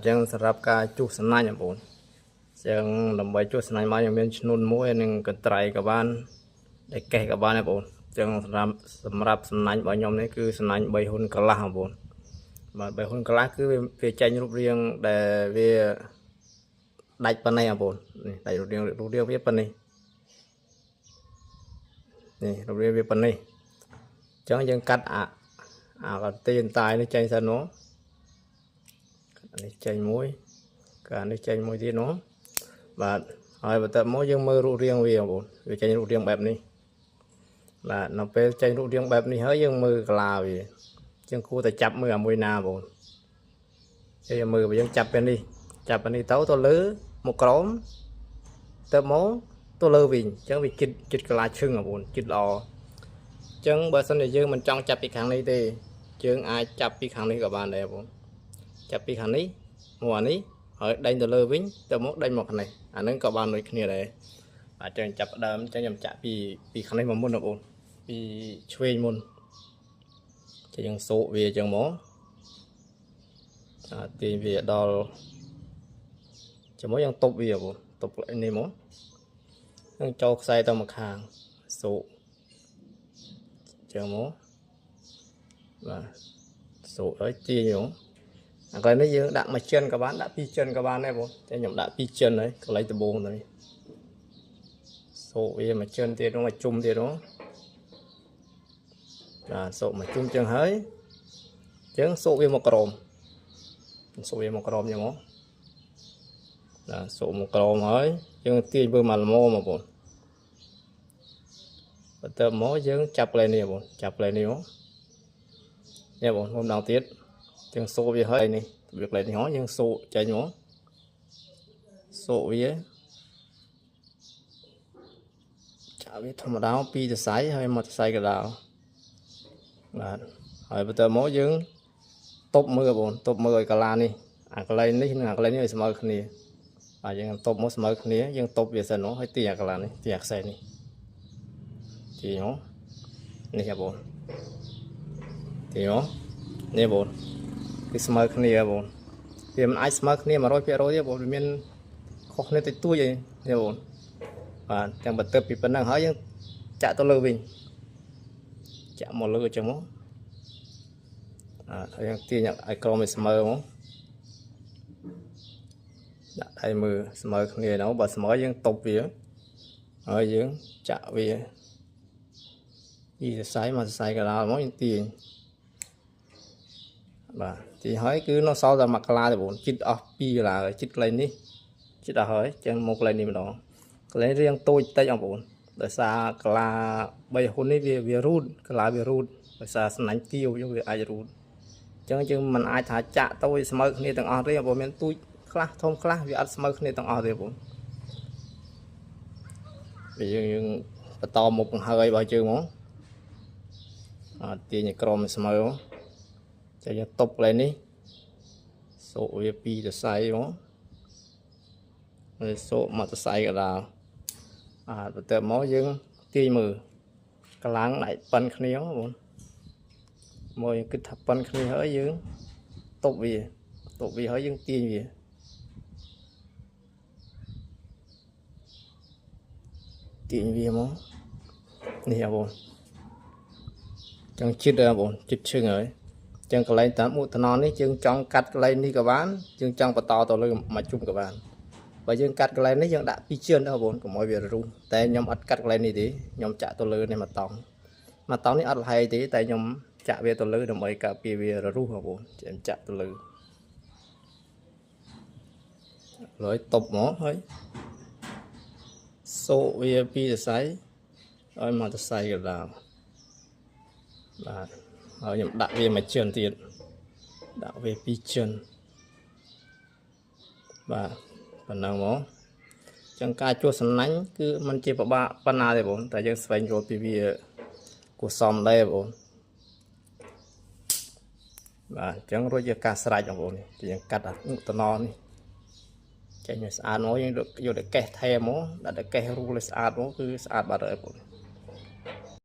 ចឹងសម្រាប់ការជួសសំណាញ់បងប្អូនចឹងដើម្បីជួសសំណាញ់មកយើងមានឈ្នួនមួយនិងកន្ត្រៃក៏បានដែលកេះក៏បានដែរបងប្អូនចឹងសម្រាប់សំណាញ់របស់ខ្ញុំនេះគឺសំណាញ់3ហ៊ុនកន្លះបងប្អូនបាទ3ហ៊ុនកន្លះគឺវាចេញរូបរាងដែលវាដាច់ប៉ុណ្ណេះបងប្អូននេះដាច់រូបរាងវាប៉ុណ្ណេះនេះរូបរាងវាប៉ុណ្ណេះចឹងយើងកាត់កន្ទាយតាយនេះចេញសិនមកនេះចេញមួយកានេះចេញមួយទៀតនោះបាទហើយបន្ទាប់មកយើងមើលរូបរាងវាបងប្អូនវាចេញរូបរាងបែបនេះបាទនៅពេលចេញរូបរាងបែបនេះហើយយើងមើលកាឡាវាយើងគួរតែចាប់មើលមួយណាបងប្អូនយើងមើលយើងចាប់ពេលនេះទៅលើមកក្រោមទៅមកទៅលើវិញអញ្ចឹងវាជិតកាឡាឈឹងបងប្អូនជិតល្អអញ្ចឹងបើសិនជាយើងមិនចង់ចាប់ពីខាងនេះទេយើងអាចចាប់ពីខាងនេះក៏បានដែរបងប្អូនចាប់ពីខាងនេះមកអានេះហើយដេញទៅលើវិញទៅមកដេញមកខាងនេះអានឹងក៏បានដូចគ្នាដែរបាទចឹងចាប់ដើមចឹងខ្ញុំចាក់ពីខាងនេះមកមុនបងប្អូនពីឆ្វេងមុនចឹងយើងសូកវាចឹងមកទាញវាដល់ជាមួយយើងតុបវាបងប្អូនតុបនេះមកនឹងចូលខ្សែទៅមកខាងសូកចឹងមកបាទសូកហើយទាញហ្នឹងកន្លែងនេះយើងដាក់មួយចិនក៏បានដាក់ពីរចិនក៏បានដែរបងតែខ្ញុំដាក់ពីរចិនហើយកន្លែងដំបូងនេះសូកវាមួយចិនទៀតនោះមួយជុំទៀតនោះបាទសូកមួយជុំចឹងហើយចឹងសូកវាមកក្រោមចឹងមកបាទសូកមកក្រោមហើយយើងទាញមើលមកល្មមបងប្អូនបន្ទាប់មកយើងចាប់កន្លែងនេះបងចាប់កន្លែងនេះមកនេះបងមុំដងទៀតចឹងសូកវាហើយនេះវាកន្លែងនេះហ៎យើងសូកចេញមកសូកវាចាក់វាធម្មតាពីរសរសៃហើយមកសរសៃកដោបាទហើយបន្ទាប់មកយើងតុបមើលបងតុបមើលឲ្យកាឡានេះអាកន្លែងនេះនិងអាកន្លែងនេះឲ្យស្មើគ្នាបាទយើងតុបមកស្មើគ្នាយើងតុបវាសិនមកហើយទាញអាកាឡានេះទាញអាខ្សែនេះទាញមកនេះបងទាញមកនេះបងគឺស្មើគ្នាបងវាមិនអាចស្មើគ្នា 100% ទេបងវាមានខុសគ្នាតិចតួចឯងនេះបងបាទទាំងបន្ទាប់ពីប៉ុណ្ណឹងហើយយើងចាក់ទៅលើវិញចាក់មកលើចឹងមកហើយយើងទាញឲ្យក្រមឲ្យស្មើមកដាក់ដៃមើលស្មើគ្នានោះបើស្មើយើងតុបវាហើយយើងចាក់វាពីសរសៃមកសរសៃកណ្ដាលមកយើងទាញបាទទីហើយគឺនៅសល់តែមួយកន្លាទេបងជិតអស់2កន្លាហើយជិតកន្លែងនេះជិតអស់ហើយចឹងមកកន្លែងនេះម្ដងកន្លែងរៀងតូចតិចបងប្អូនដោយសារកន្លា3ហ៊ុននេះវារូតកន្លាវារូតដោយសារសំណាញ់ទាវវាអាចរូតចឹងយើងមិនអាចថាចាក់ទៅឲ្យស្មើគ្នាទាំងអស់ទេបងប្អូនមានទូចខ្លះធំខ្លះវាអត់ស្មើគ្នាទាំងអស់ទេបងប្អូនវាយើងបន្តមុខបង្ហើយរបស់យើងមកទាញឲ្យក្រមស្មើចឹងយើងតុបកន្លែងនេះសូកវាពីរសរសៃមកហើយសូកមកសរសៃកណ្ដាលបន្ទាប់មកយើងទាញមើលកន្លងដៃប៉ិនគ្នាបងប្អូនមកយើងគិតថាប៉ិនគ្នាហើយយើងតុបវាហើយយើងទាញវាមកនេះបងប្អូនចឹងជិតបងប្អូនជិតឈឹងហើយចឹងកន្លែងតាមឧទននេះយើងចង់កាត់កន្លែងនេះក៏បានយើងចង់បន្តទៅលើមកជុំក៏បានបើយើងកាត់កន្លែងនេះយើងដាក់ពីរជឿនដែរបងប្អូនកុំឲ្យវារុះតែខ្ញុំអត់កាត់កន្លែងនេះទេខ្ញុំចាក់ទៅលើនេះមកតង់នេះអត់លហើយទេតែខ្ញុំចាក់វាទៅលើដើម្បីការពារវារុះបងប្អូនខ្ញុំចាក់ទៅលើហើយតុបមកហើយសូកវាពីរសរសៃឲ្យមកសរសៃកណ្ដាលបាទហើយខ្ញុំដាក់វាមួយជើងទៀតដាក់វាពីរជើងបាទប៉ុណ្ណឹងមកចឹងការជួសសំណាញ់គឺมันជាពិបាកប៉ុណ្ណាទេបងតែយើងស្វែងរកពីវាគួរសមដែរបងបាទចឹងរួចជាការស្រេចបងប្អូនយើងកាត់អាឧទននេះចេញឲ្យស្អាតមកយើងយកតែកេះថែមមកដាក់តែកេះរូលឲ្យស្អាតមកគឺស្អាតបាត់ហើយបង